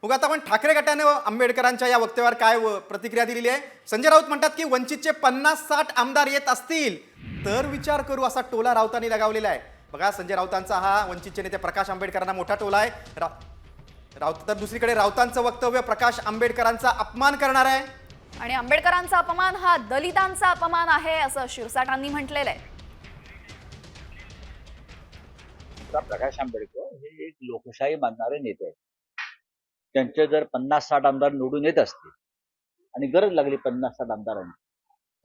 उगा आता आपण ठाकरे गटाने आंबेडकरांच्या या वक्तव्यावर काय प्रतिक्रिया दिलेली आहे? संजय राऊत म्हणतात की वंचितचे 50-60 आमदार येत असतील तर विचार करू, असा टोला राऊतांनी लगावलेला आहे. बघा, संजय राऊतांचा हा वंचितचे नेते प्रकाश आंबेडकरांना मोठा टोला आहे. राऊत तर दुसरीकडे राऊतांचं वक्तव्य प्रकाश आंबेडकरांचा अपमान करणार आहे. आणि आंबेडकरांचा अपमान हा दलितांचा अपमान आहे असं शिरसाटांनी म्हटलेलं आहे. प्रकाश आंबेडकर हे एक लोकशाही मानणारे नेते आहेत. त्यांचे जर 50-60 आमदार निवडून येत असतील आणि गरज लागली 50-60 आमदारांनी,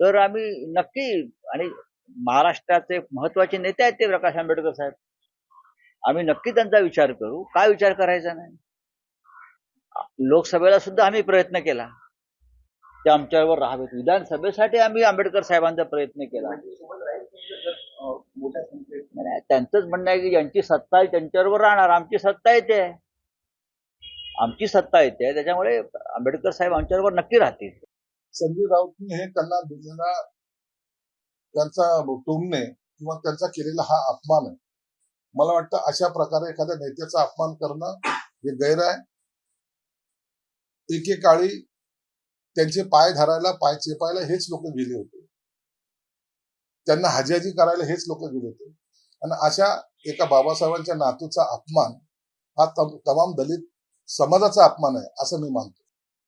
तर आम्ही नक्की, आणि महाराष्ट्राचे महत्वाचे नेते आहेत ते प्रकाश आंबेडकर साहेब, आम्ही नक्की त्यांचा विचार करू. काय विचार करायचा नाही? लोकसभेला सुद्धा आम्ही प्रयत्न केला, ते आमच्यावर राहावेत. विधानसभेसाठी आम्ही आंबेडकर साहेबांचा प्रयत्न केला. त्यांचंच म्हणणं आहे की ज्यांची सत्ता आहे त्यांच्याबरोबर राहणार. आमची सत्ता येते, त्याच्यामुळे आंबेडकर साहेब आमच्याबरोबर नक्की राहतील. संजय राऊतने हे त्यांना दिलेला त्यांचा टोमणे किंवा त्यांचा केलेला हा अपमान आहे. मला वाटतं अशा प्रकारे एखाद्या नेत्याचा अपमान करणं हे गैर आहे. एकेकाळी त्यांचे पाय धरायला, पाय चेपायला हेच लोक गेले होते. त्यांना हाजी करायला हेच लोक गेले होते. आणि अशा एका बाबासाहेबांच्या नातूचा अपमान हा तमाम दलित समाजाचा अपमान आहे असं मी मानतो.